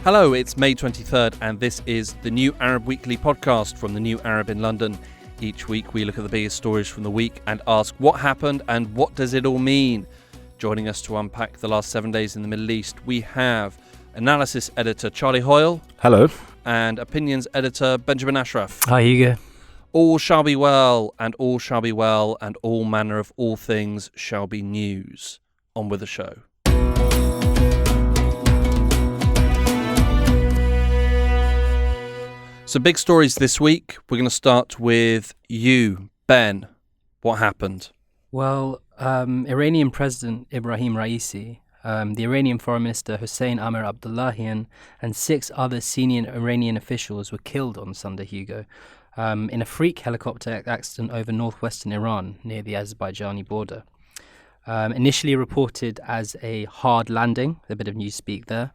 Hello, it's May 23rd and this is the New Arab Weekly podcast from the New Arab in London. Each week we look at the biggest stories from the week and ask what happened and what does it all mean. Joining us to unpack the last 7 days in the Middle East, we have analysis editor Charlie Hoyle. Hello. And opinions editor Benjamin Ashraf. Hi, Hugo. All shall be well, and all shall be well, and all manner of all things shall be news. On with the show. So big stories this week. We're going to start with you, Ben. What happened? Well, Iranian President Ebrahim Raisi, the Iranian Foreign Minister Hossein Amir Abdullahian, and 6 other senior Iranian officials were killed on Sunday, Hugo, in a freak helicopter accident over northwestern Iran near the Azerbaijani border. Initially reported as a hard landing, a bit of newspeak there.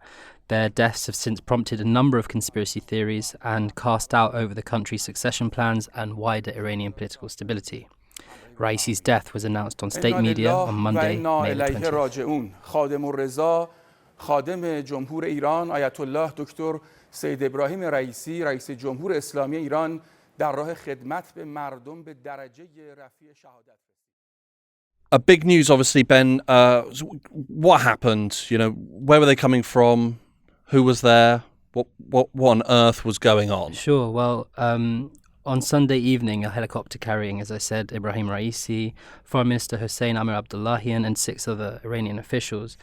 Their deaths have since prompted a number of conspiracy theories and cast doubt over the country's succession plans and wider Iranian political stability. Raisi's death was announced on state media on Monday, May 20th. خادم جمهور ایران آیت الله دکتر سید ابراهیم رئیسی رئیس جمهور اسلامی ایران در راه خدمت به مردم به درجه رفیع شهادت. A big news, obviously, Ben. What happened? You know, where were they coming from? Who was there? What on earth was going on? Sure. Well, on Sunday evening, a helicopter carrying, as I said, Ebrahim Raisi, Foreign Minister Hossein Amir Abdullahian, and 6 other Iranian officials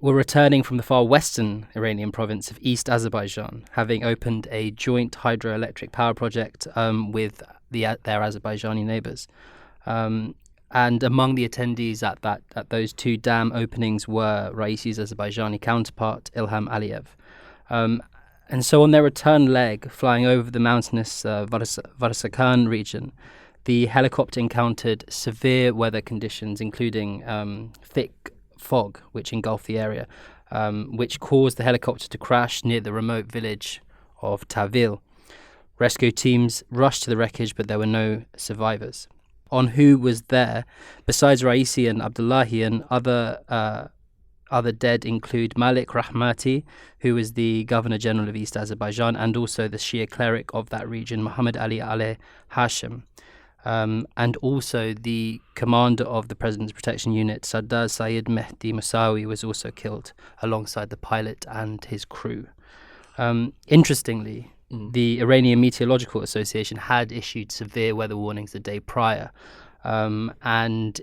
were returning from the far western Iranian province of East Azerbaijan, having opened a joint hydroelectric power project with their Azerbaijani neighbours. And among the attendees at those 2 dam openings were Raisi's Azerbaijani counterpart, Ilham Aliyev. And so on their return leg, flying over the mountainous Varsakan region, the helicopter encountered severe weather conditions, including thick fog, which engulfed the area, which caused the helicopter to crash near the remote village of Tawil. Rescue teams rushed to the wreckage, but there were no survivors. On who was there, besides Raisi and Abdullahian, other dead include Malik Rahmati, who was the Governor-General of East Azerbaijan, and also the Shia cleric of that region, Muhammad Ali Aleh Hashim, and also the commander of the President's Protection Unit, Sardar Saeed Mehdi Musawi, was also killed alongside the pilot and his crew. Interestingly, the Iranian Meteorological Association had issued severe weather warnings the day prior, and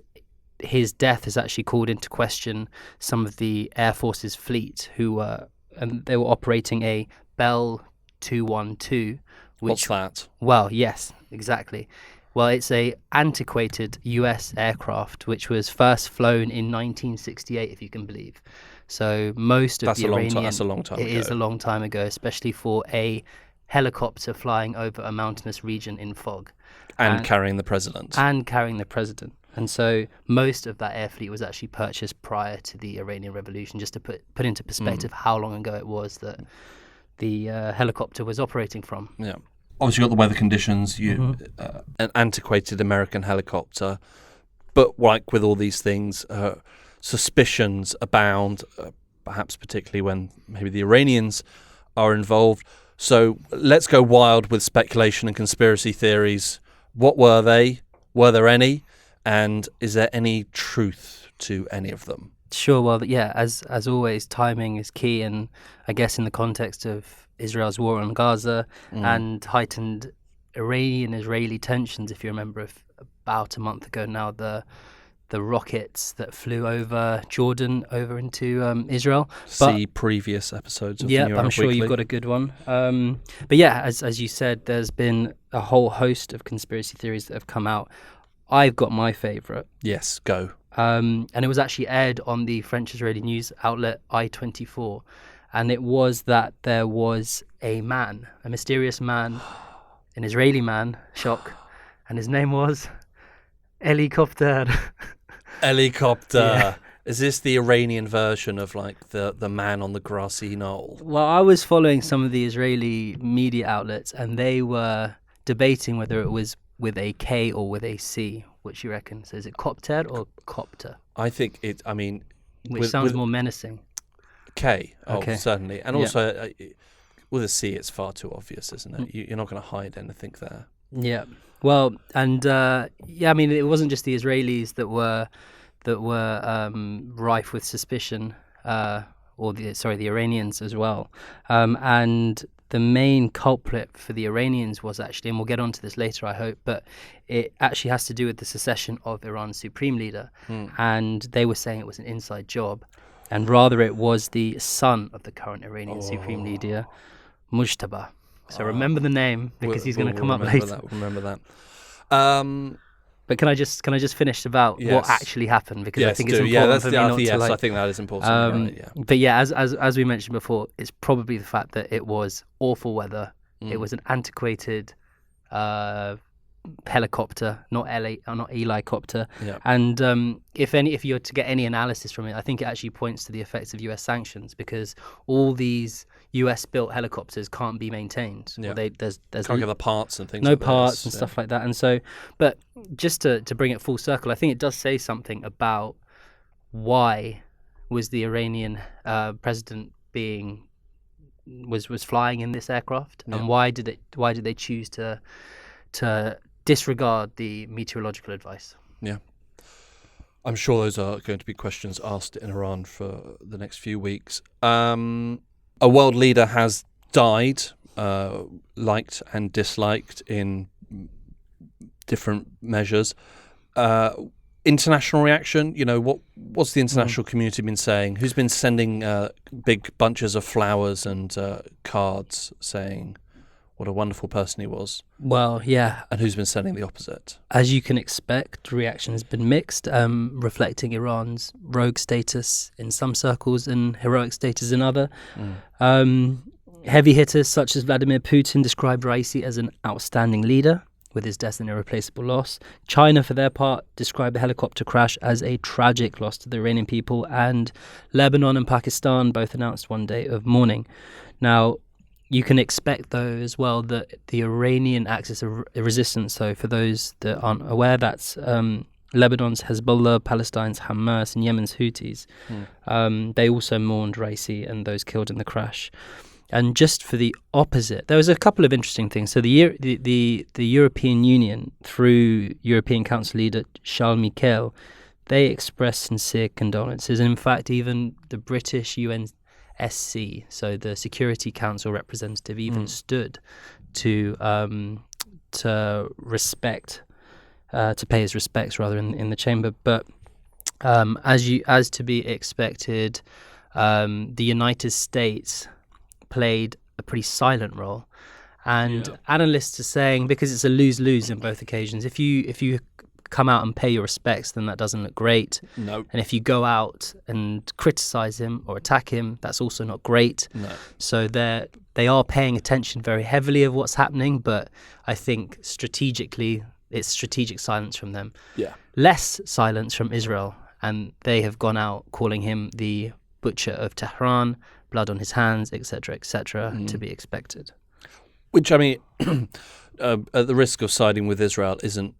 his death has actually called into question some of the Air Force's fleet, they were operating a Bell 212. What's that? Well, yes, exactly. Well, it's a antiquated US aircraft which was first flown in 1968, if you can believe. So most of the Iranian... That's a long time ago. It is a long time ago, especially for a helicopter flying over a mountainous region in fog. And carrying the president. And so most of that air fleet was actually purchased prior to the Iranian Revolution, just to put into perspective how long ago it was that the helicopter was operating from. Yeah. Obviously, you've got the weather conditions, an antiquated American helicopter, but like with all these things, suspicions abound, perhaps particularly when maybe the Iranians are involved. So let's go wild with speculation and conspiracy theories. What were they? Were there any? And is there any truth to any of them? Sure. Well, yeah, as always, timing is key. And I guess in the context of Israel's war on Gaza and heightened Iranian-Israeli tensions, if you remember, about a month ago now, the rockets that flew over Jordan over into Israel. See previous episodes of New Arab I'm sure Weekly. You've got a good one. But yeah, as you said, there's been a whole host of conspiracy theories that have come out. I've got my favourite. Yes, go. And it was actually aired on the French-Israeli news outlet I-24. And it was that there was a mysterious man, an Israeli man, shock, and his name was Helicopter. Helicopter. Yeah. Is this the Iranian version of like the man on the grassy knoll? Well, I was following some of the Israeli media outlets and they were debating whether it was with a K or with a C. What do you reckon? So is it copter or copter? I think which sounds more menacing. Okay. Oh, Okay. certainly. And Yeah. also, with a sea, it's far too obvious, isn't it? You're not going to hide anything there. Yeah. Well, and I mean, it wasn't just the Israelis that were rife with suspicion, the Iranians as well. And the main culprit for the Iranians was actually, and we'll get onto this later, I hope, but it actually has to do with the secession of Iran's supreme leader. And they were saying it was an inside job, and rather it was the son of the current Iranian supreme leader, Mujtaba. So remember the name, because he's going to come up later. Remember that. But can I just finish about what actually happened, because I think it's important for me not to I think that is important. But yeah, as we mentioned before, it's probably the fact that it was awful weather. It was an antiquated helicopter, not helicopter. Yeah. And if you're to get any analysis from it, I think it actually points to the effects of US sanctions, because all these US-built helicopters can't be maintained. Yeah. There's Can't get the parts and things. no like parts this. and stuff like that. And so, but just to bring it full circle, I think it does say something about why was the Iranian president was flying in this aircraft, and why did they choose to disregard the meteorological advice? Yeah. I'm sure those are going to be questions asked in Iran for the next few weeks. A world leader has died, liked and disliked in different measures. International reaction, what's the international community been saying? Who's been sending big bunches of flowers and cards saying what a wonderful person he was? Well, yeah. And who's been sending the opposite? As you can expect, reaction has been mixed, reflecting Iran's rogue status in some circles and heroic status in other. Heavy hitters such as Vladimir Putin described Raisi as an outstanding leader, with his death an irreplaceable loss. China, for their part, described the helicopter crash as a tragic loss to the Iranian people, and Lebanon and Pakistan both announced one day of mourning. Now, you can expect, though, as well, that the Iranian axis of resistance, so for those that aren't aware, that's Lebanon's Hezbollah, Palestine's Hamas, and Yemen's Houthis. They also mourned Raisi and those killed in the crash. And just for the opposite, there was a couple of interesting things. So the European Union, through European Council leader Charles Michel, they expressed sincere condolences. And in fact, even the British UNSC, so the Security Council representative, even stood to respect, to pay his respects rather in the chamber. But as to be expected, the United States played a pretty silent role, and analysts are saying, because it's a lose-lose in both occasions, if you come out and pay your respects, then that doesn't look great. No. And if you go out and criticize him or attack him, that's also not great. No. So they are paying attention very heavily of what's happening, but I think strategically it's strategic silence from them. Yeah. Less silence from Israel, and they have gone out calling him the butcher of Tehran, blood on his hands, etc., to be expected. Which, I mean, at the risk of siding with Israel, isn't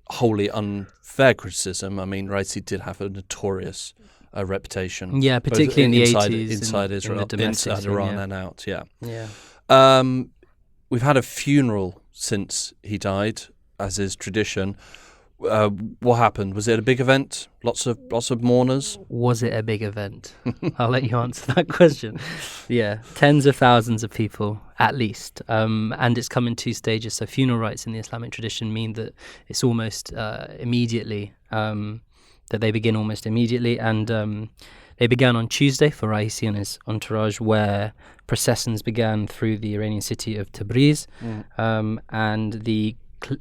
wholly unfair criticism. I mean, Raisi did have a notorious reputation. Yeah, particularly in the inside, 80s. inside Israel, in the domestic inside scene, Iran and out, Yeah. We've had a funeral since he died, as is tradition. What happened? Was it a big event? Lots of mourners? Was it a big event? I'll let you answer that question. Yeah, tens of thousands of people at least, and it's come in two stages. So funeral rites in the Islamic tradition mean that it's almost immediately, that they begin almost immediately, and they began on Tuesday for Raisi and his entourage, where processions began through the Iranian city of Tabriz, and the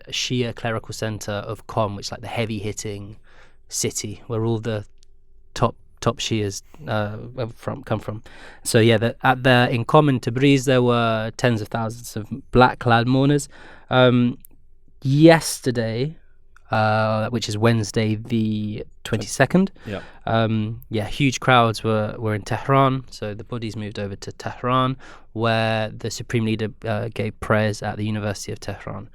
Shia clerical center of Qom, which is like the heavy-hitting city where all the top Shias come from. So yeah, in Qom and Tabriz there were tens of thousands of black-clad mourners. Yesterday, which is Wednesday the 22nd. Huge crowds were in Tehran, so the bodies moved over to Tehran, where the Supreme Leader gave prayers at the University of Tehran.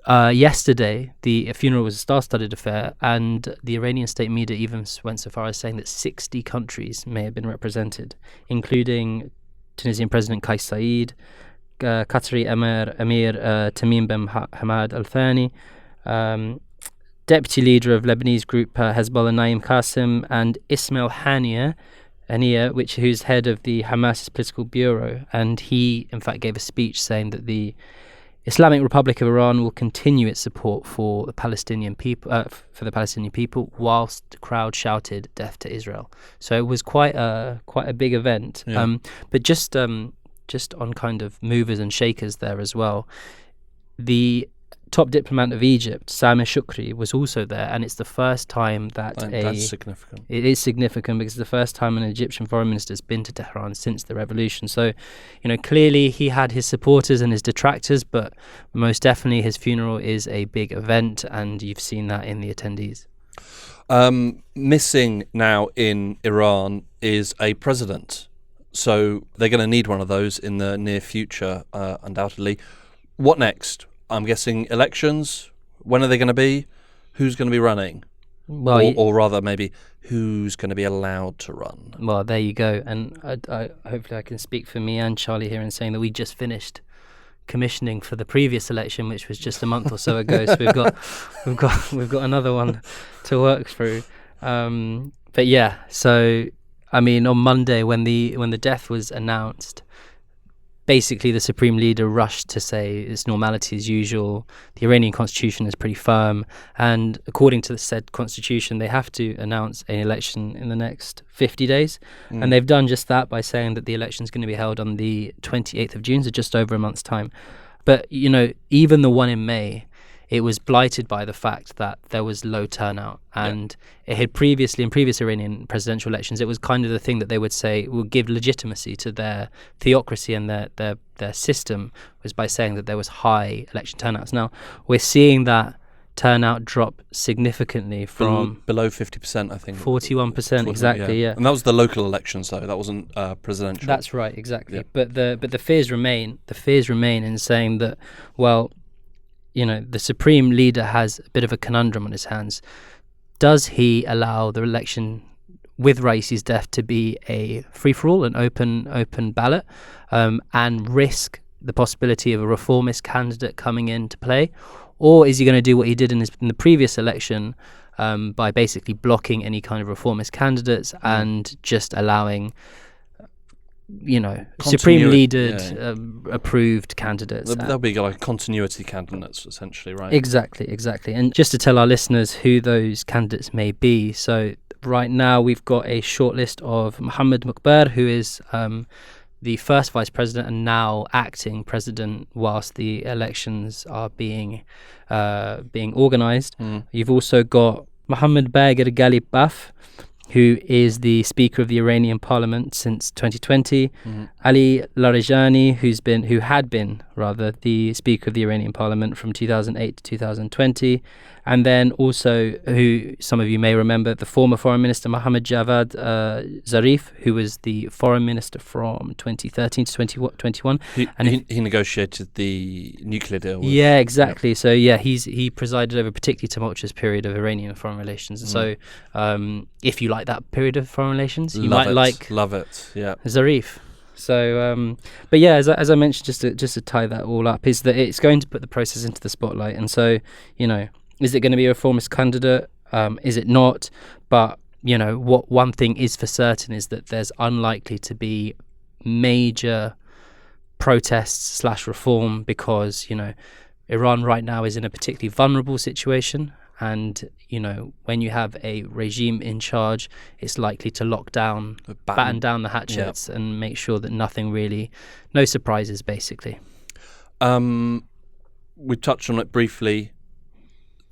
Yesterday, the funeral was a star-studded affair, and the Iranian state media even went so far as saying that 60 countries may have been represented, including Tunisian President Kais Saied, Qatari Emir Tamim bin Hamad Al Thani, Deputy Leader of Lebanese group Hezbollah Naim Qasim, and Ismail Haniyeh, who's head of the Hamas political bureau, and he in fact gave a speech saying that the Islamic Republic of Iran will continue its support for the Palestinian people, whilst the crowd shouted "Death to Israel." So it was quite a big event. But just on kind of movers and shakers there as well, the top diplomat of Egypt, Sameh Shoukry, was also there, and it's the first time that's significant. It is significant because it's the first time an Egyptian foreign minister has been to Tehran since the revolution. So, clearly he had his supporters and his detractors, but most definitely his funeral is a big event, and you've seen that in the attendees. Missing now in Iran is a president, so they're going to need one of those in the near future, undoubtedly. What next? I'm guessing elections. When are they going to be? Who's going to be running? Well, or rather, maybe who's going to be allowed to run? Well, there you go. And I hopefully I can speak for me and Charlie here in saying that we just finished commissioning for the previous election, which was just a month or so ago. So we've got another one to work through. But yeah, so I mean, on Monday when the death was announced, basically the Supreme Leader rushed to say it's normality as usual. The Iranian constitution is pretty firm, and according to the said constitution, they have to announce an election in the next 50 days. And they've done just that by saying that the election is going to be held on the 28th of June, so just over a month's time. But, even the one in May, it was blighted by the fact that there was low turnout, and it had previously, in previous Iranian presidential elections, it was kind of the thing that they would say would give legitimacy to their theocracy and their system, was by saying that there was high election turnouts. Now we're seeing that turnout drop significantly from below 50%, I think. 41%, exactly. Yeah. And that was the local elections, though. That wasn't presidential. That's right, exactly. Yeah. But the fears remain. The fears remain in saying that, well, the Supreme Leader has a bit of a conundrum on his hands. Does he allow the election with Raisi's death to be a free-for-all, an open ballot, and risk the possibility of a reformist candidate coming in to play? Or is he going to do what he did in the previous election by basically blocking any kind of reformist candidates and just allowing Supreme Leader approved candidates? There'll be like continuity candidates, essentially, right? Exactly. And just to tell our listeners who those candidates may be, so right now we've got a short list of Mohammed Mukbar, who is the first vice president and now acting president whilst the elections are being organised. You've also got Mohammed Bagher Ghalibaf, who is the Speaker of the Iranian Parliament since 2020, Ali Larijani, who had been the Speaker of the Iranian Parliament from 2008 to 2020, and then also, who some of you may remember, the former Foreign Minister Mohammad Javad Zarif, who was the Foreign Minister from 2013 to 2021. He negotiated the nuclear deal. Yeah, exactly. So he presided over a particularly tumultuous period of Iranian foreign relations. So if you like that period of foreign relations, you love it. Yeah, Zarif. So, but yeah, as I mentioned, just to tie that all up, is that it's going to put the process into the spotlight. And so, is it going to be a reformist candidate? Is it not? But, what one thing is for certain is that there's unlikely to be major protests / reform because, Iran right now is in a particularly vulnerable situation. And, when you have a regime in charge, it's likely to batten down the hatchets and make sure that no surprises, basically. We touched on it briefly.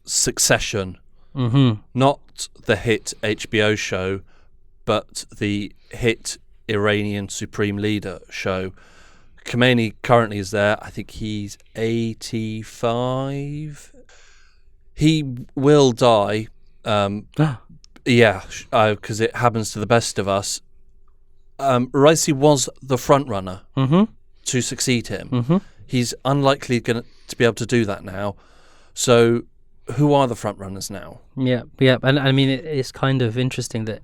Succession. Not the hit HBO show, but the hit Iranian Supreme Leader show. Khamenei currently is there. I think he's 85. He will die. Because it happens to the best of us. Raisi was the front runner to succeed him. He's unlikely to be able to do that now. So who are the front runners now? Yeah. And I mean, it's kind of interesting that,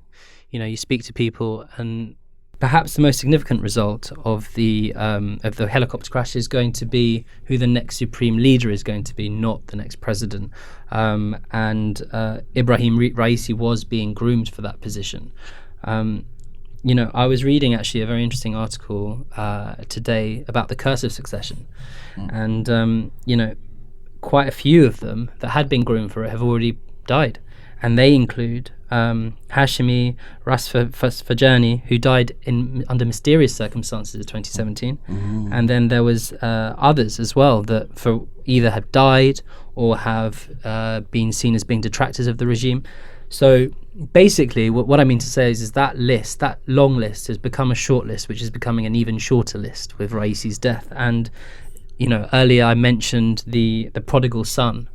you speak to people, and perhaps the most significant result of the helicopter crash is going to be who the next supreme leader is going to be, not the next president. And Ebrahim Raisi was being groomed for that position. I was reading actually a very interesting article today about the curse of succession. And, quite a few of them that had been groomed for it have already died. And they include Hashemi Rasfajani, who died under mysterious circumstances in 2017. And then there was others as well that either have died or have been seen as being detractors of the regime. So basically, what I mean to say is that list, that long list, has become a short list, which is becoming an even shorter list with Raisi's death. And, earlier I mentioned the prodigal son.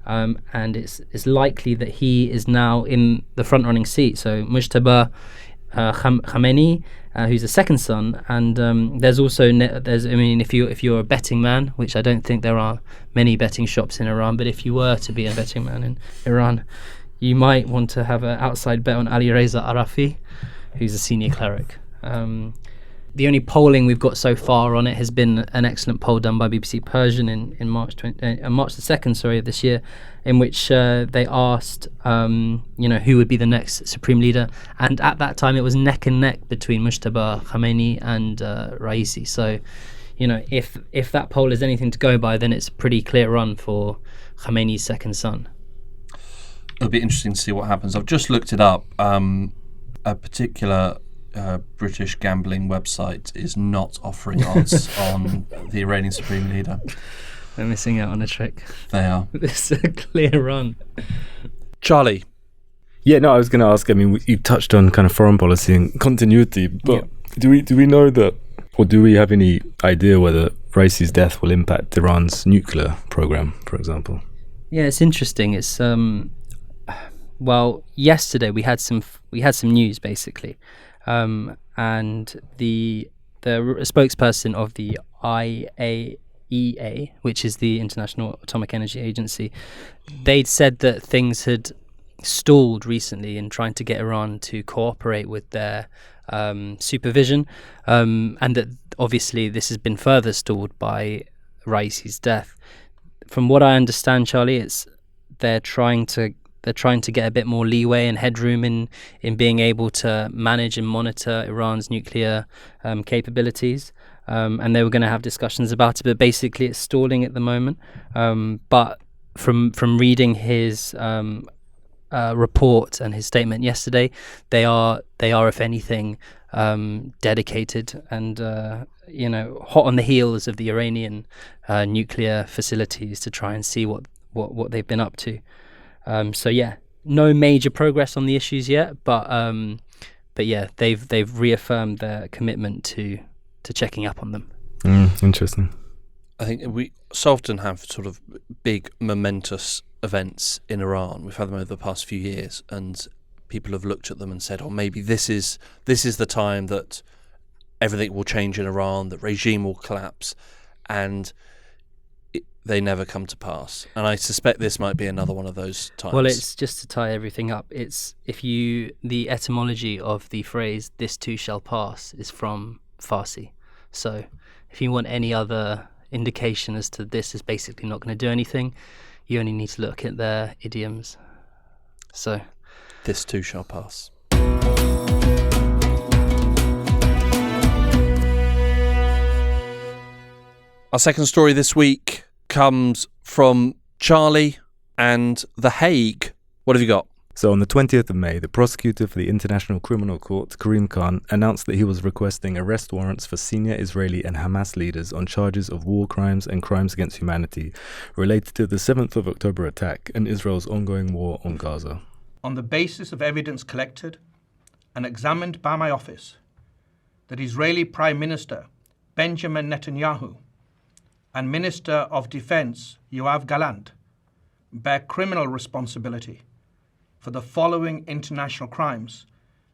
And it's likely that he is now in the front-running seat. So Mujtaba Khamenei, who's the second son, and there's also if you're a betting man, which I don't think there are many betting shops in Iran, but if you were to be a betting man in Iran, you might want to have an outside bet on Ali Reza Arafi, who's a senior cleric. The only polling we've got so far on it has been an excellent poll done by BBC Persian in March the 2nd, of this year, in which they asked, who would be the next supreme leader, and at that time it was neck and neck between Mujtaba Khamenei and Raisi. So, if that poll is anything to go by, then it's a pretty clear run for Khamenei's second son. It'll be interesting to see what happens. I've just looked it up. A particular British gambling website is not offering odds on the Iranian Supreme Leader. They're missing out on a trick. They are. It's a clear run. Charlie. Yeah, no, I was going to ask, you touched on kind of foreign policy and continuity, but do we know that, or do we have any idea whether Raisi's death will impact Iran's nuclear program, for example? Yeah, it's interesting. It's yesterday we had some news basically. And the spokesperson of the IAEA, which is the International Atomic Energy Agency, they'd said that things had stalled recently in trying to get Iran to cooperate with their supervision, and that obviously this has been further stalled by Raisi's death. From what I understand, Charlie, they're trying to get a bit more leeway and headroom in being able to manage and monitor Iran's nuclear capabilities. And they were going to have discussions about it, but basically it's stalling at the moment. But from reading his report and his statement yesterday, they are if anything dedicated and hot on the heels of the Iranian nuclear facilities to try and see what they've been up to. No major progress on the issues yet, but they've reaffirmed their commitment to checking up on them. Interesting. I think we so often have sort of big momentous events in Iran. We've had them over the past few years, and people have looked at them and said, "Oh, maybe this is the time that everything will change in Iran, that regime will collapse," and they never come to pass. And I suspect this might be another one of those times. Well, it's just to tie everything up. It's the etymology of the phrase "this too shall pass" is from Farsi. So if you want any other indication as to this is basically not going to do anything, you only need to look at their idioms. So this too shall pass. Our second story this week comes from Charlie and The Hague. What have you got? So on the 20th of May, the prosecutor for the International Criminal Court, Karim Khan, announced that he was requesting arrest warrants for senior Israeli and Hamas leaders on charges of war crimes and crimes against humanity related to the 7th of October attack and Israel's ongoing war on Gaza. On the basis of evidence collected and examined by my office, that Israeli Prime Minister Benjamin Netanyahu and Minister of Defense Yoav Gallant bear criminal responsibility for the following international crimes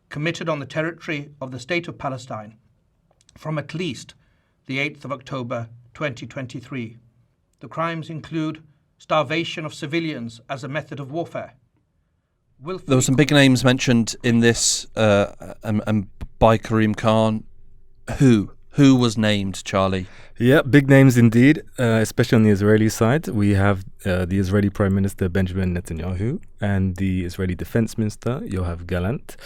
committed on the territory of the State of Palestine from at least the 8th of October 2023. The crimes include starvation of civilians as a method of warfare. There were some big names mentioned in this and by Karim Khan. Who was named, Charlie? Yeah, big names indeed, especially on the Israeli side. We have the Israeli Prime Minister Benjamin Netanyahu and the Israeli Defense Minister Yoav Gallant.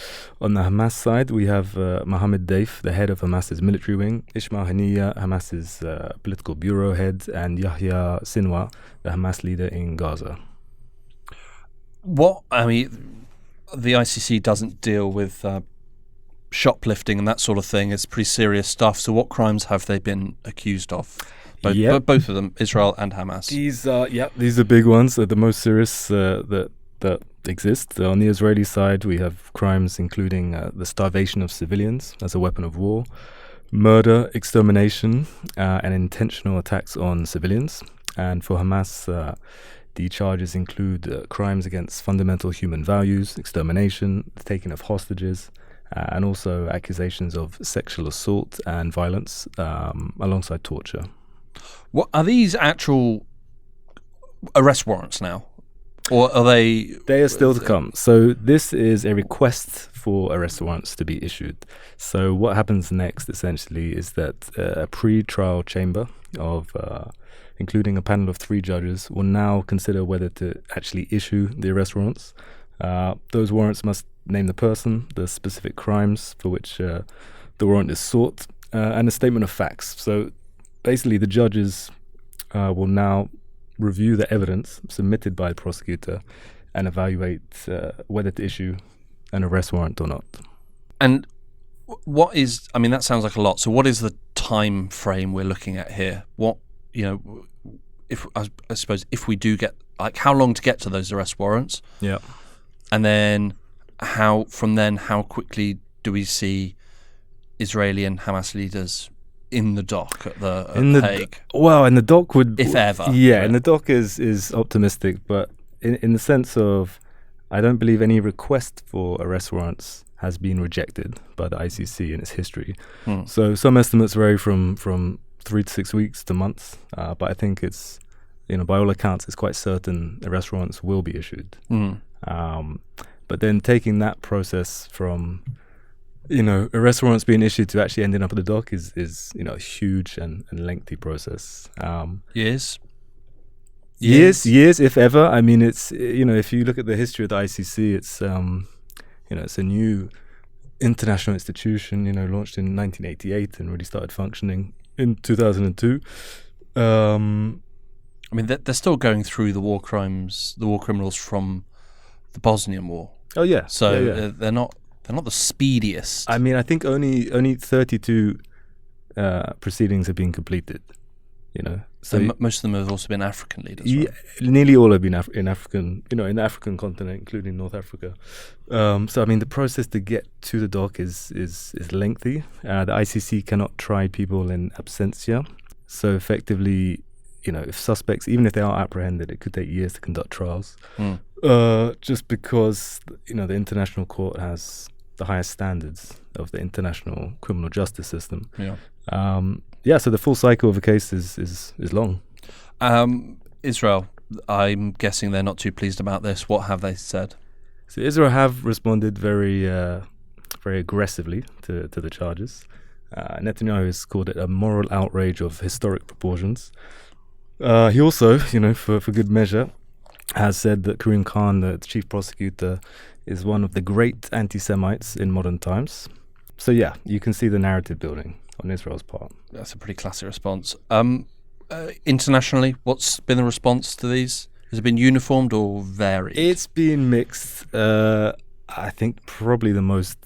On the Hamas side, we have Mohammed Deif, the head of Hamas's military wing, Ismail Haniyeh, Hamas's political bureau head, and Yahya Sinwar, the Hamas leader in Gaza. The ICC doesn't deal with shoplifting and that sort of thing. It's pretty serious stuff. So what crimes have they been accused of? Both of them, Israel and Hamas. These are big ones. The most serious that exist. On the Israeli side, we have crimes including the starvation of civilians as a weapon of war, murder, extermination, and intentional attacks on civilians. And for Hamas, the charges include crimes against fundamental human values, extermination, the taking of hostages, and also accusations of sexual assault and violence alongside torture. What are these actual arrest warrants now? Or are they... They are still to come. So this is a request for arrest warrants to be issued. So what happens next, essentially, is that a pre-trial chamber of... including a panel of 3 judges, will now consider whether to actually issue the arrest warrants. Those warrants must name the person, the specific crimes for which the warrant is sought, and a statement of facts. So basically the judges will now review the evidence submitted by the prosecutor and evaluate whether to issue an arrest warrant or not. And what is... that sounds like a lot. So what is the time frame we're looking at here? What... if I suppose if we do get, how long to get to those arrest warrants? Yeah. And then how quickly do we see Israeli and Hamas leaders in the dock at the Hague? And the dock would... If ever. Yeah, right. And the dock is optimistic, but in the sense of, I don't believe any request for arrest warrants has been rejected by the ICC in its history. So some estimates vary from 3 to 6 weeks to months, but I think it's, by all accounts, it's quite certain arrest warrants will be issued. But then taking that process from, arrest warrants being issued to actually ending up at the dock is a huge and lengthy process. Years, if ever. It's, if you look at the history of the ICC, it's, it's a new international institution, launched in 1988 and really started functioning in 2002. They're still going through the war criminals from the Bosnian War. Oh yeah. So they're not the speediest. I think only 32 proceedings have been completed. So most of them have also been African leaders. Right? Nearly all have been in African, in the African continent, including North Africa. So the process to get to the dock is lengthy. The ICC cannot try people in absentia. So effectively, if suspects, even if they are apprehended, it could take years to conduct trials. Just because the international court has the highest standards of the international criminal justice system. So the full cycle of a case is long. Israel, I'm guessing they're not too pleased about this. What have they said? So Israel have responded very aggressively to the charges. Netanyahu has called it a moral outrage of historic proportions. He also, for good measure, has said that Karim Khan, the chief prosecutor, is one of the great anti-Semites in modern times. So yeah, you can see the narrative building on Israel's part. That's a pretty classy response. Internationally, what's been the response to these? Has it been uniformed or varied? It's been mixed. I think probably the most,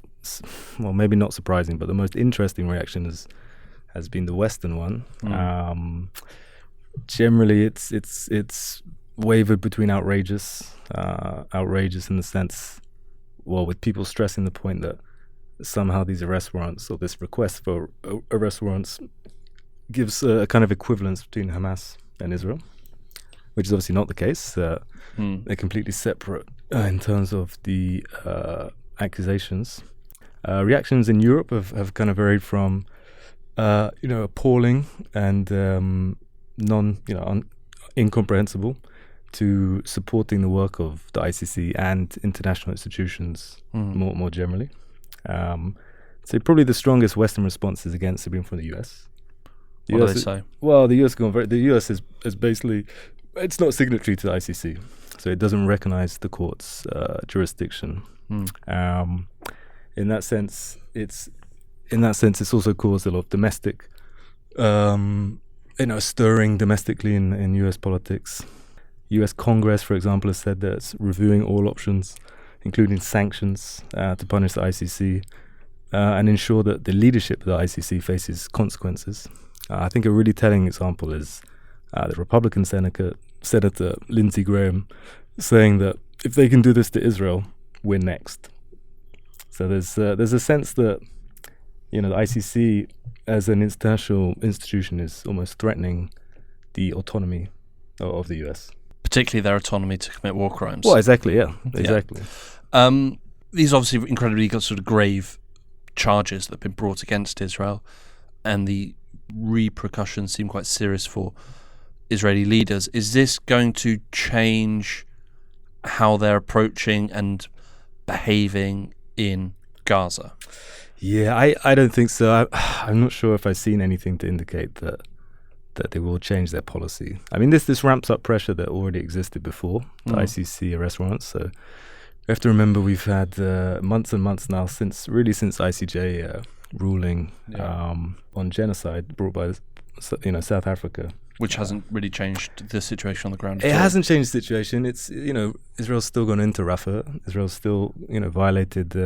well, maybe not surprising, but the most interesting reaction has been the Western one. Generally, it's wavered between outrageous in the sense, well, with people stressing the point that somehow these arrest warrants or this request for arrest warrants gives a kind of equivalence between Hamas and Israel. which is obviously not the case. They're completely separate in terms of the accusations. Reactions in Europe have kind of varied from appalling and incomprehensible to supporting the work of the ICC and international institutions more generally. So probably the strongest Western response is against it being from the US. What do they say? Well, the US is basically, it's not signatory to the ICC, so it doesn't recognize the court's jurisdiction. In that sense, it's also caused a lot of domestic, stirring domestically in US politics. US Congress, for example, has said that it's reviewing all options, including sanctions, to punish the ICC and ensure that the leadership of the ICC faces consequences. I think a really telling example is the Republican Senator Lindsey Graham saying that if they can do this to Israel, we're next. So there's a sense that the ICC as an international institution is almost threatening the autonomy of the US. Particularly their autonomy to commit war crimes. Well, exactly, yeah, exactly. Yeah. These are obviously incredibly sort of grave charges that have been brought against Israel, and the repercussions seem quite serious for Israeli leaders. Is this going to change how they're approaching and behaving in Gaza? Yeah, I don't think so. I'm not sure if I've seen anything to indicate that they will change their policy. I mean, this ramps up pressure that already existed before the ICC arrest warrants. So we have to remember we've had months and months now since ICJ ruling on genocide brought by South Africa, which hasn't really changed the situation on the ground. It hasn't changed the situation. It's Israel's still gone into Rafah. Israel's still violated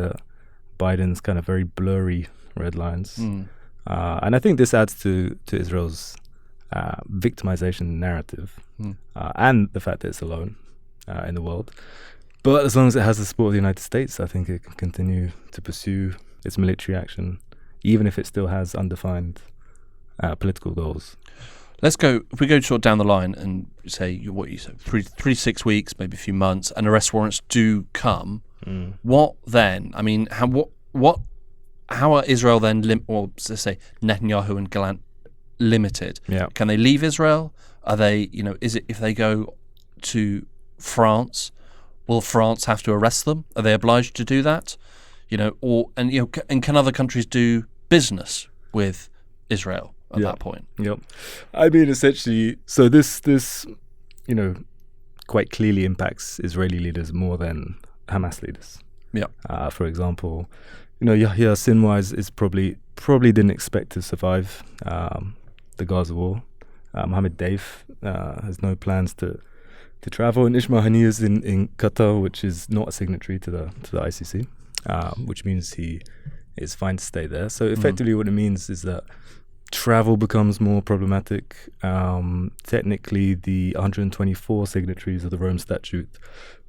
Biden's kind of very blurry red lines, and I think this adds to Israel's victimization narrative and the fact that it's alone in the world. But as long as it has the support of the United States, I think it can continue to pursue its military action, even if it still has undefined political goals. Let's go, if we go sort of down the line and say what you said, 3 to 6 weeks, maybe a few months, and arrest warrants do come, what then? I mean, how are Israel then, or let's say Netanyahu and Gallant limited? Yeah. Can they leave Israel? Are they, is it if they go to France, will France have to arrest them? Are they obliged to do that? And can other countries do business with Israel at that point? Yep. I mean, essentially, so this quite clearly impacts Israeli leaders more than Hamas leaders. Yeah. For example, Yahya Sinwar is probably didn't expect to survive the Gaza war. Mohammed Deif has no plans to travel, and Ismail Haniyeh is in Qatar, which is not a signatory to the ICC, which means he is fine to stay there. So effectively, what it means is that travel becomes more problematic. Technically, the 124 signatories of the Rome Statute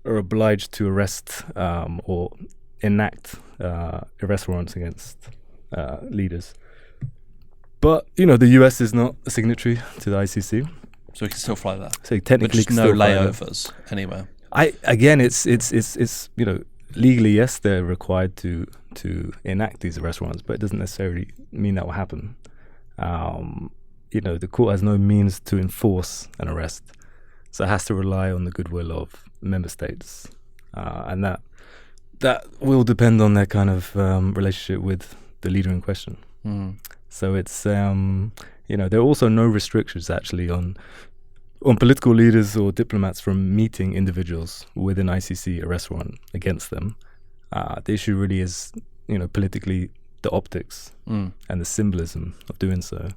are obliged to arrest or enact arrest warrants against leaders. But, the US is not a signatory to the ICC. So we can still fly that. So technically, but no layovers anywhere. It's legally, yes, they're required to enact these arrest warrants, but it doesn't necessarily mean that will happen. The court has no means to enforce an arrest, so it has to rely on the goodwill of member states, and that will depend on their kind of relationship with the leader in question. So it's there are also no restrictions actually on political leaders or diplomats from meeting individuals with an ICC arrest warrant against them. The issue really is politically the optics and the symbolism of doing so,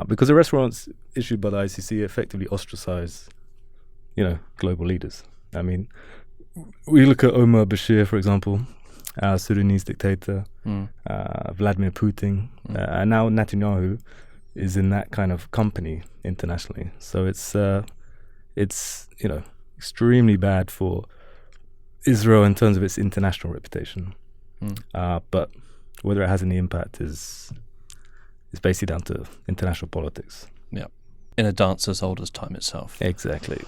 because arrest warrants issued by the ICC effectively ostracize global leaders. I mean, we look at Omar Bashir, for example, Sudanese dictator, Vladimir Putin, and now Netanyahu is in that kind of company internationally. So it's extremely bad for Israel in terms of its international reputation. But whether it has any impact is basically down to international politics. Yeah. in a dance as old as time itself. Exactly.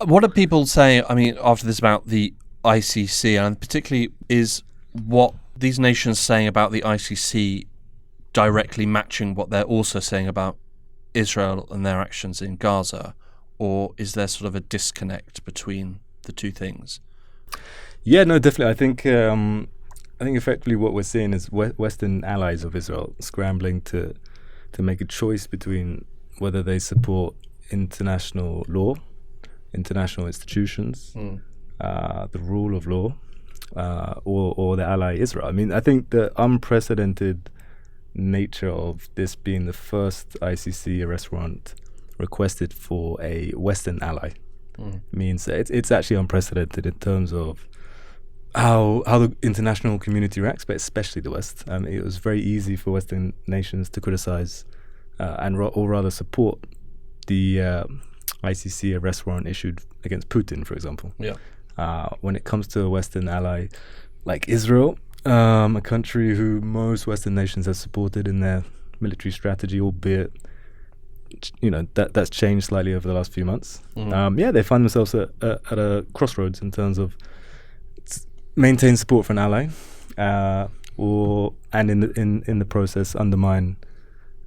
What are people saying, I mean, after this about the ICC, and particularly is what these nations saying about the ICC directly matching what they're also saying about Israel and their actions in Gaza, or is there sort of a disconnect between the two things? Yeah, no, definitely. I think effectively what we're seeing is Western allies of Israel scrambling to make a choice between whether they support international law, international institutions, the rule of law, or the ally Israel. I mean, I think the unprecedented nature of this being the first ICC arrest warrant requested for a Western ally means that it's actually unprecedented in terms of how the international community reacts, but especially the West. It was very easy for Western nations to criticize or rather support the ICC arrest warrant issued against Putin, for example. Yeah. When it comes to a Western ally like Israel, a country who most Western nations have supported in their military strategy, albeit that's changed slightly over the last few months. They find themselves at a crossroads in terms of maintain support for an ally, and in the process undermine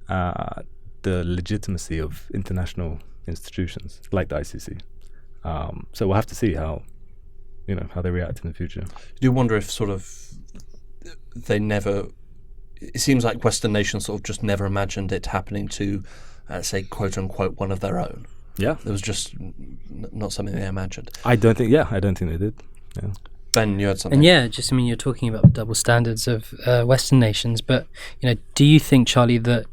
the legitimacy of international institutions like the ICC. So we'll have to see how they react in the future. I do wonder if sort of it seems like Western nations sort of just never imagined it happening to, say, quote unquote, one of their own. Yeah. It was just not something they imagined. I don't think they did. Yeah. Ben, you had something. And you're talking about the double standards of Western nations, but do you think, Charlie, that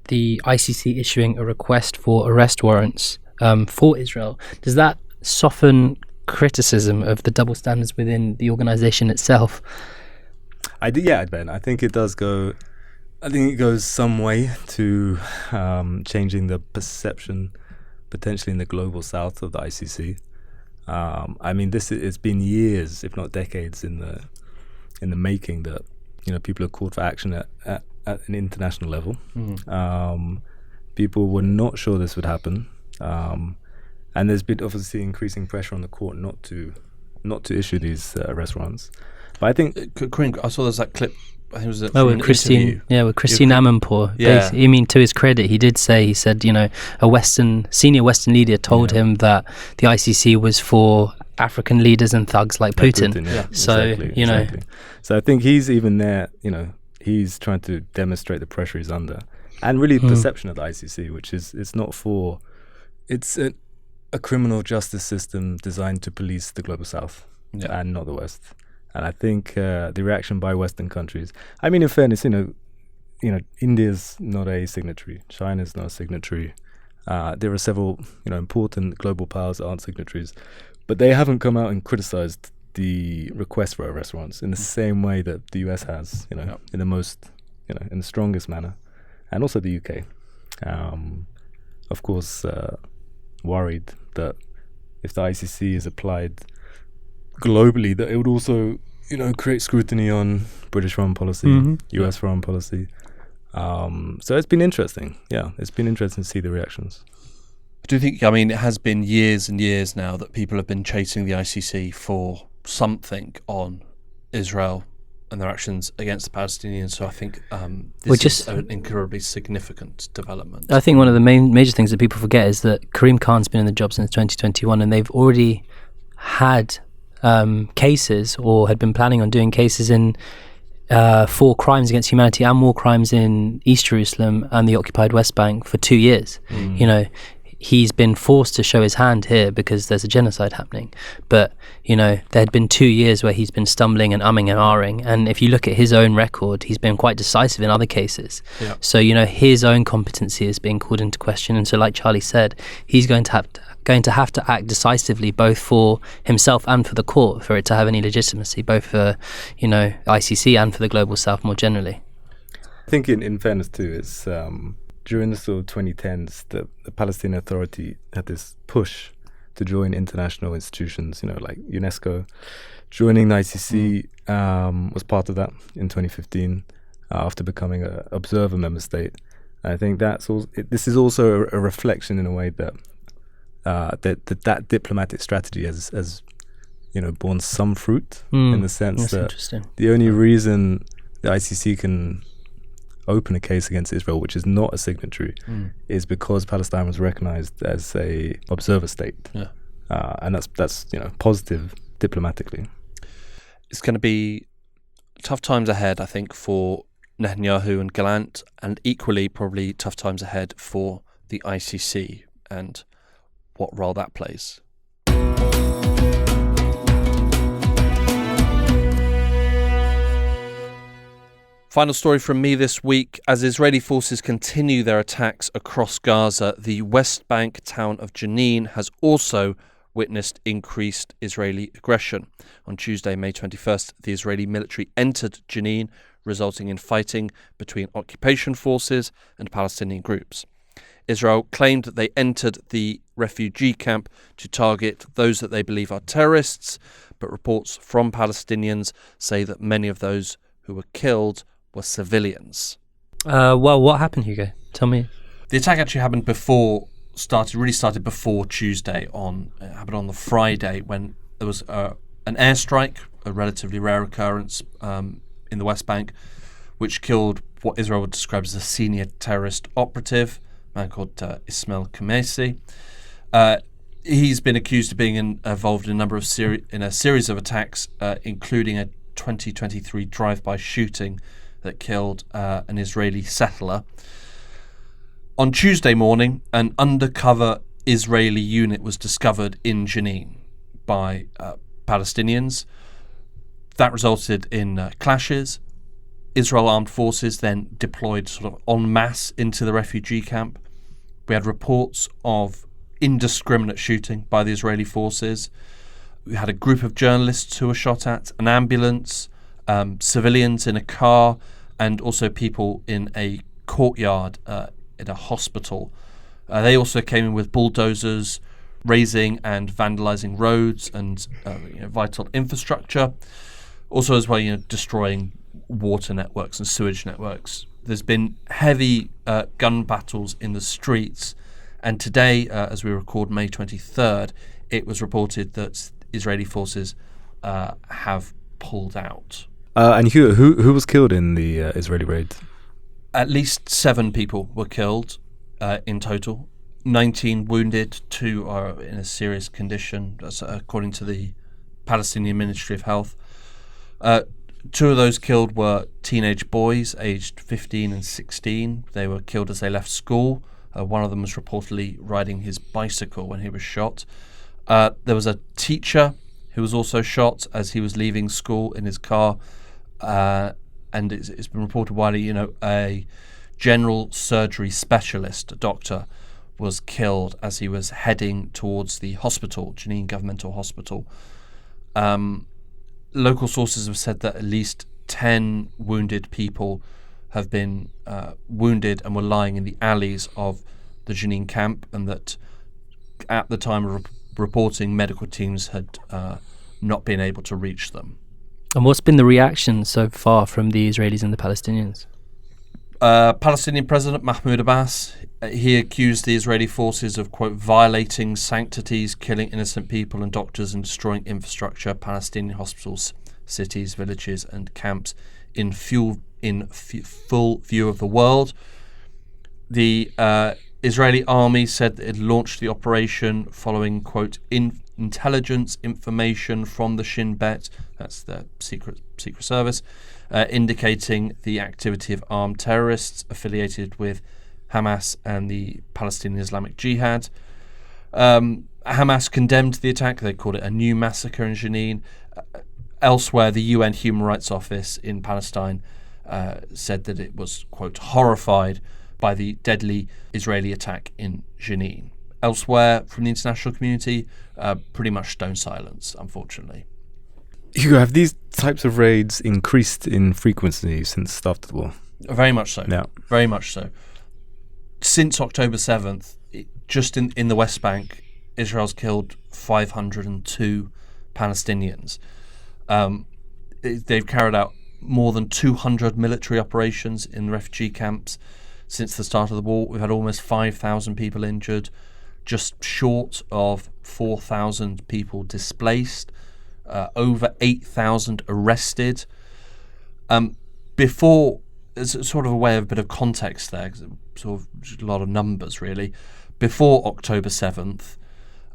the ICC issuing a request for arrest warrants for Israel, does that soften criticism of the double standards within the organization itself? Ben. I think it does go. I think it goes some way to changing the perception, potentially in the global south, of the ICC. I mean, it's been years, if not decades, in the making that people have called for action at an international level. People were not sure this would happen, and there's been obviously increasing pressure on the court not to issue these arrest warrants. But I think Kareem, I saw there's that clip. I think it was with Christine Amanpour. Yeah. I mean, to his credit, he said, a senior Western leader told him that the ICC was for African leaders and thugs like Putin. Yeah. So, Exactly. So I think he's even there, he's trying to demonstrate the pressure he's under. And really the perception of the ICC, which is, it's a criminal justice system designed to police the global south and not the West. And I think the reaction by Western countries, I mean, in fairness, India's not a signatory, China's not a signatory. There are several, important global powers that aren't signatories, but they haven't come out and criticized the request for arrest warrants in the same way that the US has, in the most, in the strongest manner, and also the UK. Of course, worried that if the ICC is applied globally, that it would also, create scrutiny on British foreign policy, US foreign policy. So it's been interesting. Yeah, it's been interesting to see the reactions. I do think, it has been years and years now that people have been chasing the ICC for something on Israel and their actions against the Palestinians. So I think this is an incredibly significant development. I think one of the major things that people forget is that Karim Khan's been in the job since 2021, and they've already had cases, or had been planning on doing cases for crimes against humanity and war crimes in East Jerusalem and the occupied West Bank for 2 years. He's been forced to show his hand here because there's a genocide happening. But, there had been 2 years where he's been stumbling and umming and ahhing. And if you look at his own record, he's been quite decisive in other cases. Yeah. So, his own competency is being called into question. And so, like Charlie said, he's going to have to act decisively, both for himself and for the court, for it to have any legitimacy, both for, ICC and for the global south more generally. I think in fairness too, it's during the sort of 2010s, the Palestinian Authority had this push to join international institutions, like UNESCO. Joining the ICC was part of that in 2015 after becoming an observer member state. I think that's also, this is also a reflection in a way that that diplomatic strategy has borne some fruit, in the sense that the only reason the ICC can open a case against Israel, which is not a signatory, is because Palestine was recognized as a observer state. And that's positive diplomatically. It's going to be tough times ahead, I think, for Netanyahu and Gallant, and equally probably tough times ahead for the ICC and what role that plays. Final story from me this week. As Israeli forces continue their attacks across Gaza, the West Bank town of Jenin has also witnessed increased Israeli aggression. On Tuesday, May 21st, the Israeli military entered Jenin, resulting in fighting between occupation forces and Palestinian groups. Israel claimed that they entered the refugee camp to target those that they believe are terrorists, but reports from Palestinians say that many of those who were killed were civilians. Well, what happened, Hugo? Tell me. The attack actually happened started before Tuesday. It happened on the Friday, when there was an airstrike, a relatively rare occurrence in the West Bank, which killed what Israel would describe as a senior terrorist operative, a man called Ismail Khamisi. He's been accused of being involved in a number of series of attacks, including a 2023 drive-by shooting that killed an Israeli settler. On Tuesday morning, an undercover Israeli unit was discovered in Jenin by Palestinians. That resulted in clashes. Israel armed forces then deployed sort of en masse into the refugee camp. We had reports of indiscriminate shooting by the Israeli forces. We had a group of journalists who were shot at, an ambulance, civilians in a car, and also people in a courtyard in a hospital. They also came in with bulldozers, razing and vandalizing roads and vital infrastructure. Also, as well, destroying water networks and sewage networks. There's been heavy gun battles in the streets, and today, as we record May 23rd, it was reported that Israeli forces have pulled out. And who was killed in the Israeli raid? At least 7 people were killed in total. 19 wounded, 2 are in a serious condition, according to the Palestinian Ministry of Health. 2 of those killed were teenage boys, aged 15 and 16. They were killed as they left school. One of them was reportedly riding his bicycle when he was shot. There was a teacher who was also shot as he was leaving school in his car. And it's been reported widely, a general surgery specialist, a doctor, was killed as he was heading towards the hospital, Jenin Governmental Hospital. Local sources have said that at least 10 wounded people have been wounded and were lying in the alleys of the Jenin camp, and that at the time of reporting, medical teams had not been able to reach them. And what's been the reaction so far from the Israelis and the Palestinians? Palestinian President Mahmoud Abbas, he accused the Israeli forces of, quote, violating sanctities, killing innocent people and doctors, and destroying infrastructure, Palestinian hospitals, cities, villages and camps in full view of the world. The Israeli army said that it launched the operation following, quote, intelligence information from the Shin Bet, that's the secret service, indicating the activity of armed terrorists affiliated with Hamas and the Palestinian Islamic Jihad. Hamas condemned the attack. They called it a new massacre in Jenin. Elsewhere, the UN Human Rights Office in Palestine said that it was, quote, horrified by the deadly Israeli attack in Jenin. Elsewhere from the international community, pretty much stone silence, unfortunately. Hugo, have these types of raids increased in frequency since the start of the war? Very much so. Yeah. Very much so. Since October 7th, just in the West Bank, Israel's killed 502 Palestinians. They've carried out more than 200 military operations in refugee camps. since the start of the war. We've had almost 5,000 people injured, just short of 4,000 people displaced, over 8,000 arrested. Before, as sort of a way of a bit of context there, sort of a lot of numbers really, before October 7th,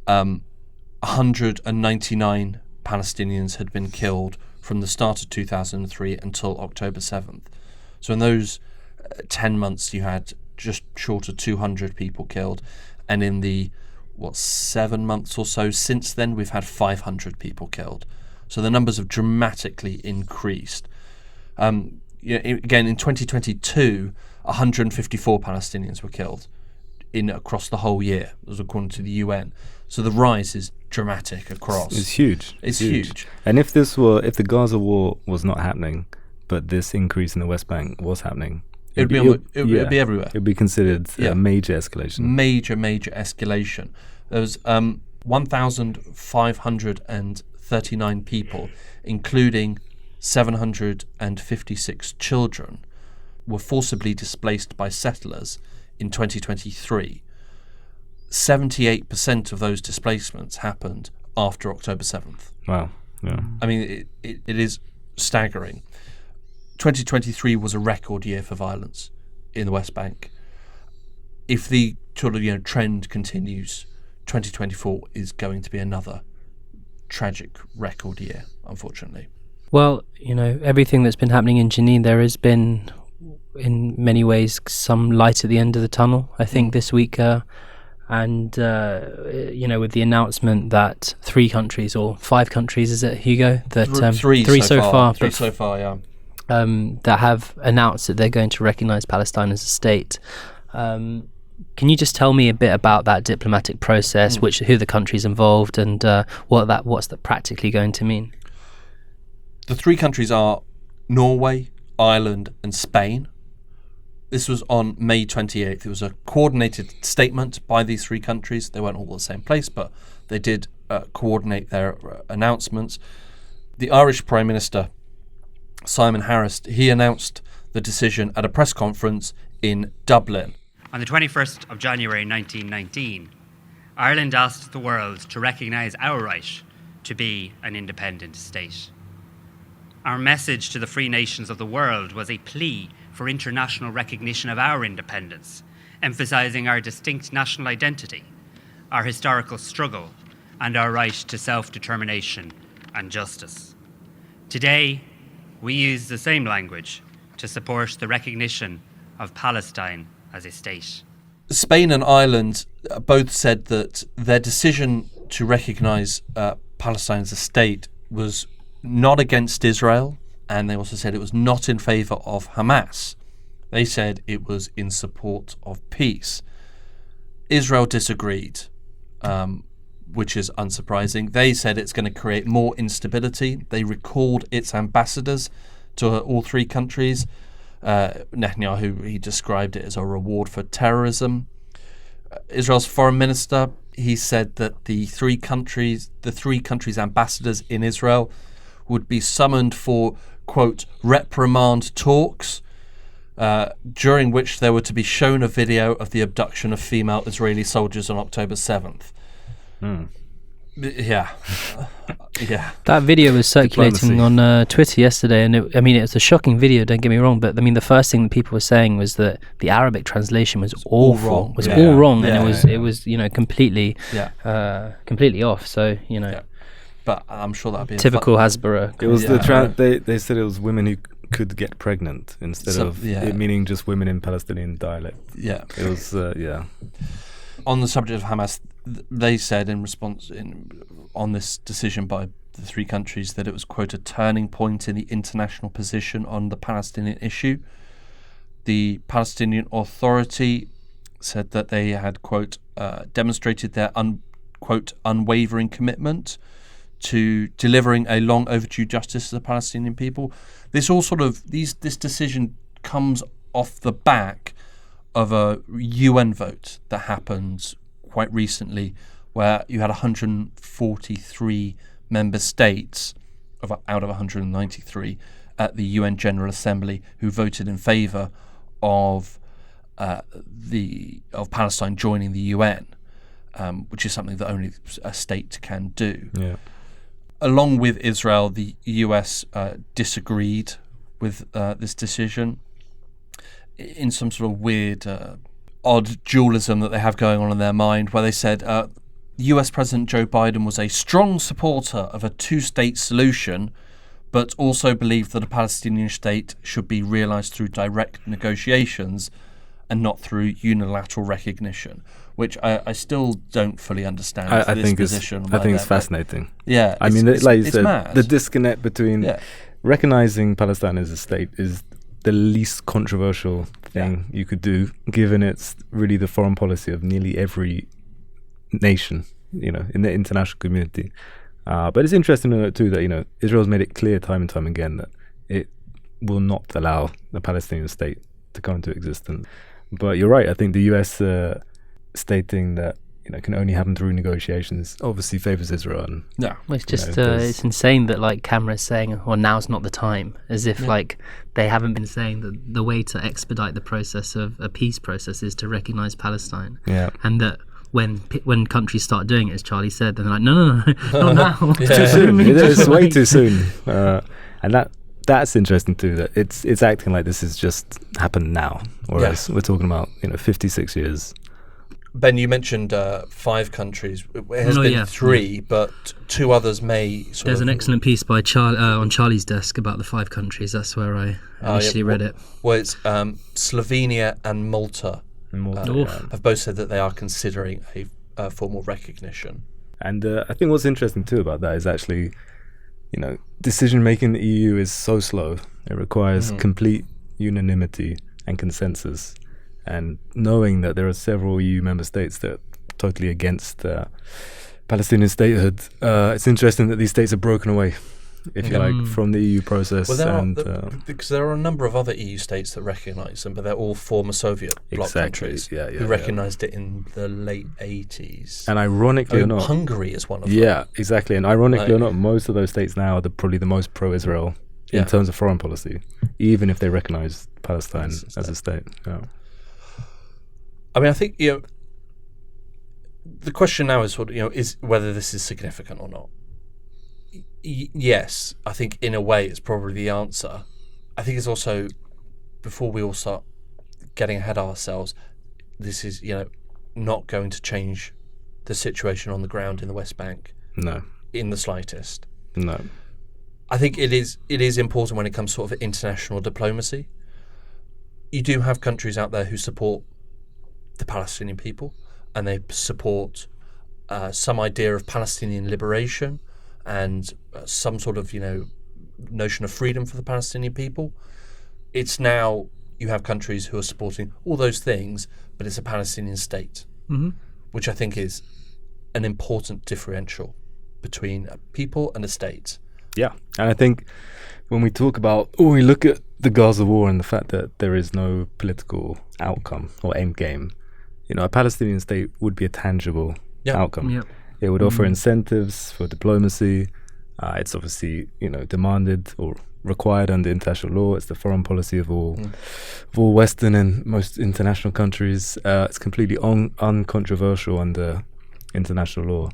199 Palestinians had been killed from the start of 2003 until October 7th. So in those 10 months, you had just short of 200 people killed. And in the, 7 months or so since then, we've had 500 people killed. So the numbers have dramatically increased. Again, in 2022, 154 Palestinians were killed across the whole year, as according to the UN. So the rise is dramatic across. It's huge. It's huge. And if the Gaza war was not happening, but this increase in the West Bank was happening, It'd be everywhere. It'd be considered a major escalation. Major escalation. There was 1,539 people, including 756 children, were forcibly displaced by settlers in 2023. 78% of those displacements happened after October 7th. Wow. Yeah. I mean, it is staggering. 2023 was a record year for violence in the West Bank. If the sort of trend continues, 2024 is going to be another tragic record year, unfortunately. Well, everything that's been happening in Jenin, there has been, in many ways, some light at the end of the tunnel, I think, this week. With the announcement that 3 countries, or 5 countries, is it, Hugo? That three so far. Three so far, yeah. That have announced that they're going to recognise Palestine as a state. Can you just tell me a bit about that diplomatic process, who the countries involved, and what's that practically going to mean? The 3 countries are Norway, Ireland, and Spain. This was on May 28th. It was a coordinated statement by these 3 countries. They weren't all the same place, but they did coordinate their announcements. The Irish Prime Minister, Simon Harris, he announced the decision at a press conference in Dublin. On the 21st of January 1919, Ireland asked the world to recognise our right to be an independent state. Our message to the free nations of the world was a plea for international recognition of our independence, emphasising our distinct national identity, our historical struggle, and our right to self-determination and justice. Today, we use the same language to support the recognition of Palestine as a state. Spain and Ireland both said that their decision to recognise Palestine as a state was not against Israel, and they also said it was not in favour of Hamas. They said it was in support of peace. Israel disagreed, which is unsurprising. They said it's going to create more instability. They recalled its ambassadors to all 3 countries. Netanyahu, he described it as a reward for terrorism. Israel's foreign minister, he said that the three countries' ambassadors in Israel would be summoned for, quote, reprimand talks, during which they were to be shown a video of the abduction of female Israeli soldiers on October 7th. Yeah. Yeah. That video was circulating on Twitter yesterday, and it was a shocking video, don't get me wrong, but the first thing that people were saying was that the Arabic translation was awful. It was all wrong, and it was completely completely off. So, Yeah. But I'm sure that'd be typical Hasbara. It was they said it was women who could get pregnant instead of it meaning just women in Palestinian dialect. Yeah. It was On the subject of Hamas, they said in response on this decision by the three countries that it was, quote, a turning point in the international position on the Palestinian issue. The Palestinian Authority said that they had, quote, demonstrated their quote, unwavering commitment to delivering a long overdue justice to the Palestinian people. This decision comes off the back of a UN vote that happened quite recently, where you had 143 member states out of 193 at the UN General Assembly who voted in favour of of Palestine joining the UN, which is something that only a state can do. Yeah. Along with Israel, the US disagreed with this decision in some sort of weird, odd dualism that they have going on in their mind, where they said US President Joe Biden was a strong supporter of a two-state solution, but also believed that a Palestinian state should be realised through direct negotiations and not through unilateral recognition, which I still don't fully understand. I think it's fascinating. Yeah, I mean, like you said, mad. The disconnect between recognizing Palestine as a state is the least controversial thing you could do, given it's really the foreign policy of nearly every nation, in the international community. But it's interesting to note too that Israel's made it clear time and time again that it will not allow the Palestinian state to come into existence. But you're right. I think the US stating that can only happen through negotiations obviously favors Israel. And, yeah, well, it's just it's insane that Canberra's saying, "Well, now's not the time," as if they haven't been saying that the way to expedite the process of a peace process is to recognise Palestine. Yeah, and that when countries start doing it, as Charlie said, they're like, no, not now. Too soon. It's way too soon. And that's interesting too. That it's acting like this has just happened now, whereas we're talking about 56 years. Ben, you mentioned 5 countries. It has been 3, but 2 others may. There's an excellent piece by on Charlie's desk about the 5 countries. That's where I initially read it. Well, it's Slovenia and Malta. Have both said that they are considering a formal recognition. And I think what's interesting too about that is actually, decision making in the EU is so slow. It requires complete unanimity and consensus. And knowing that there are several EU member states that are totally against Palestinian statehood, it's interesting that these states are broken away, if you like, from the EU process. Because there are a number of other EU states that recognise them, but they're all former Soviet bloc countries who recognised it in the late 80s. And ironically or not, Hungary is one of them. Yeah, exactly. And ironically or not, most of those states now are probably the most pro-Israel in terms of foreign policy, even if they recognise Palestine as a state. Yeah. I mean, I think the question now is is whether this is significant or not. Yes, I think in a way it's probably the answer. I think it's also, before we all start getting ahead of ourselves, this is not going to change the situation on the ground in the West Bank. No, in the slightest. No. I think it is important when it comes to sort of international diplomacy. You do have countries out there who support the Palestinian people, and they support some idea of Palestinian liberation and some sort of notion of freedom for the Palestinian people. It's now you have countries who are supporting all those things, but it's a Palestinian state, which I think is an important differential between a people and a state. Yeah, and I think when we look at the Gaza war and the fact that there is no political outcome or end game, a Palestinian state would be a tangible outcome. Yep. It would offer incentives for diplomacy. It's obviously, demanded or required under international law. It's the foreign policy of all Western and most international countries. It's completely uncontroversial under international law.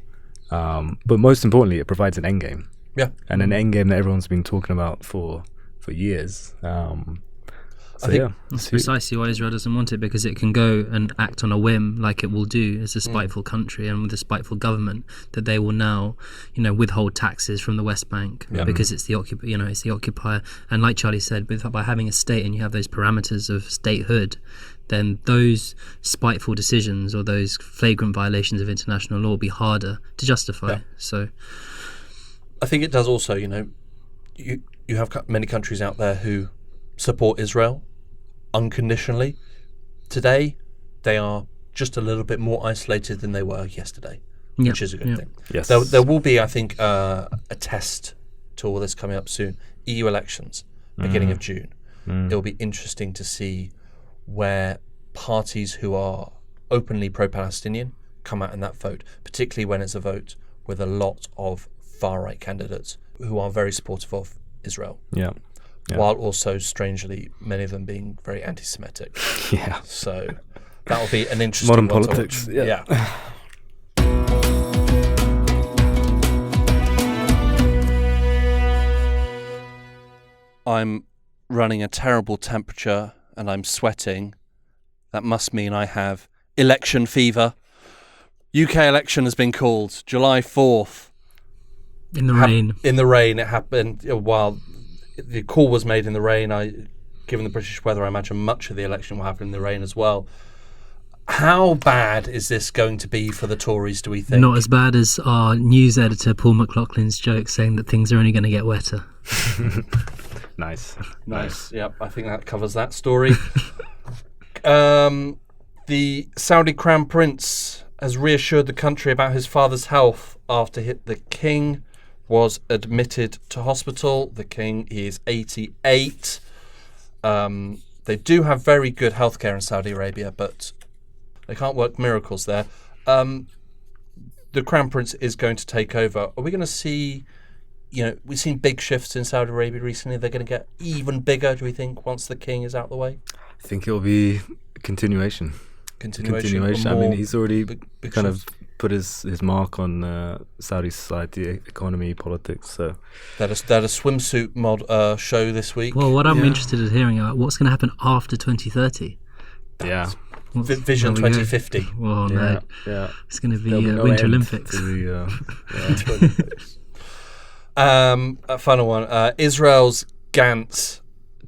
But most importantly, it provides an endgame. Yeah. And an endgame that everyone's been talking about for years. I think that's precisely why Israel doesn't want it, because it can go and act on a whim, like it will do as a spiteful country and with a spiteful government, that they will now, withhold taxes from the West Bank because it's the occupier. And like Charlie said, by having a state and you have those parameters of statehood, then those spiteful decisions or those flagrant violations of international law will be harder to justify. Yeah. So, I think it does also. You have many countries out there who support Israel unconditionally. Today, they are just a little bit more isolated than they were yesterday, which is a good thing. Yes. There will be, I think, a test to all this coming up soon. EU elections, beginning of June. It'll be interesting to see where parties who are openly pro-Palestinian come out in that vote, particularly when it's a vote with a lot of far-right candidates who are very supportive of Israel. Yeah. while also, strangely, many of them being very anti-Semitic. Yeah. So that'll be an interesting Modern one politics. to watch. Yeah. I'm running a terrible temperature and I'm sweating. That must mean I have election fever. UK election has been called July 4th. In the rain. In the rain. It happened while the call was made in the rain. Given the British weather, I imagine much of the election will happen in the rain as well. How bad is this going to be for the Tories, do we think? Not as bad as our news editor Paul McLaughlin's joke saying that things are only going to get wetter. Nice. Yep, I think that covers that story. The Saudi Crown Prince has reassured the country about his father's health after the King was admitted to hospital. The King is 88. They do have very good healthcare in Saudi Arabia, but they can't work miracles there. The Crown Prince is going to take over. Are we going to see... we've seen big shifts in Saudi Arabia recently. They're going to get even bigger, do we think, once the king is out of the way? I think it'll be continuation. I mean, he's already kind of put his mark on Saudi society, economy, politics. So they had a swimsuit show this week. Well, what I'm interested in hearing about what's going to happen after 2030. Yeah. Vision 2050. Oh, no. Yeah. It's going to be No Winter end Olympics. to A final one. Israel's Gantz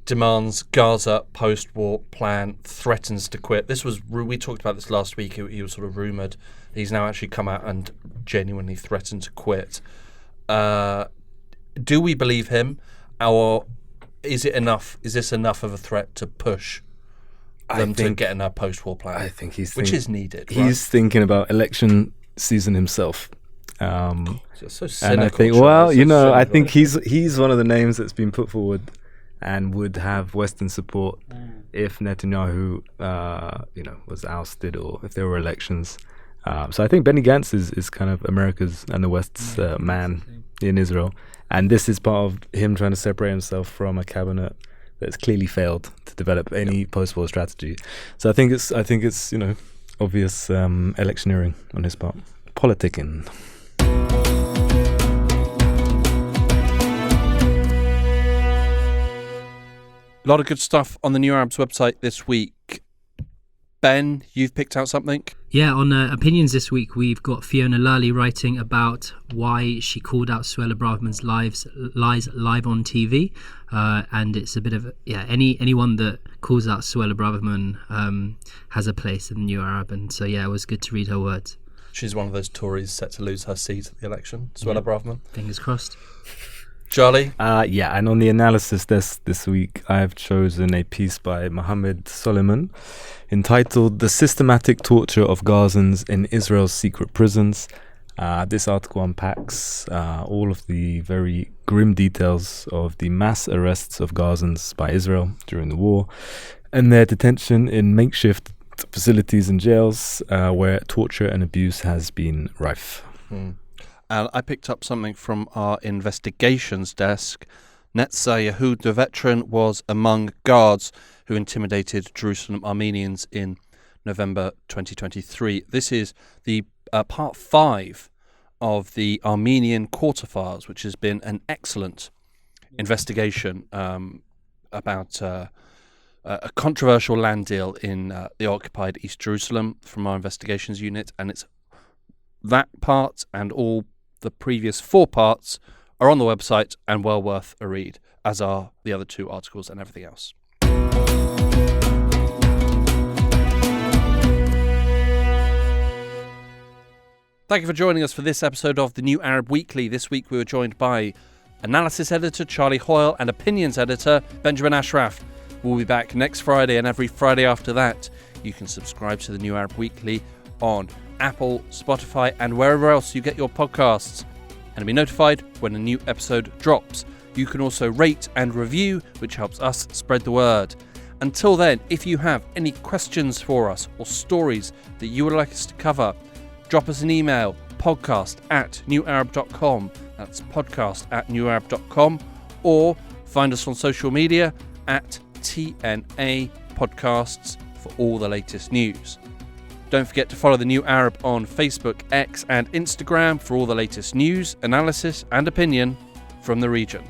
demands Gaza post-war plan, threatens to quit. We talked about this last week. He was sort of rumoured. He's now actually come out and genuinely threatened to quit. Do we believe him, or is it enough? Is this enough of a threat to push them to get in a post-war plan? I think which is needed. He's thinking about election season himself. So cynical, and I think, I think he's one of the names that's been put forward and would have Western support if Netanyahu, was ousted or if there were elections. So I think Benny Gantz is kind of America's and the West's man in Israel, and this is part of him trying to separate himself from a cabinet that's clearly failed to develop any post-war strategy. So I think it's obvious electioneering on his part, politicking. A lot of good stuff on the New Arabs website this week. Ben, you've picked out something? Yeah, on Opinions this week, we've got Fiona Lally writing about why she called out Suella Braverman's lies live on TV. And it's a bit of, anyone that calls out Suella Braverman has a place in the New Arab. And so, it was good to read her words. She's one of those Tories set to lose her seat at the election, Suella Braverman. Fingers crossed. Charlie? And on the analysis desk this week, I've chosen a piece by Mohammed Soliman entitled "The Systematic Torture of Gazans in Israel's Secret Prisons." This article unpacks all of the very grim details of the mass arrests of Gazans by Israel during the war and their detention in makeshift facilities and jails where torture and abuse has been rife. I picked up something from our investigations desk. Netza Yehud, the veteran, was among guards who intimidated Jerusalem Armenians in November 2023. This is the part 5 of the Armenian quarterfiles, which has been an excellent investigation about a controversial land deal in the occupied East Jerusalem from our investigations unit, and it's that part and all the previous 4 parts are on the website and well worth a read, as are the other 2 articles and everything else. Thank you for joining us for this episode of the New Arab Weekly. This week we were joined by analysis editor Charlie Hoyle and opinions editor Benjamin Ashraf. We'll be back next Friday and every Friday after that. You can subscribe to the New Arab Weekly on Apple, Spotify, and wherever else you get your podcasts, and be notified when a new episode drops. You can also rate and review, which helps us spread the word. Until then, if you have any questions for us or stories that you would like us to cover, drop us an email, podcast@newarab.com. That's podcast@newarab.com, or Find us on social media at TNA Podcasts for all the latest news. Don't forget to follow The New Arab on Facebook, X and Instagram for all the latest news, analysis and opinion from the region.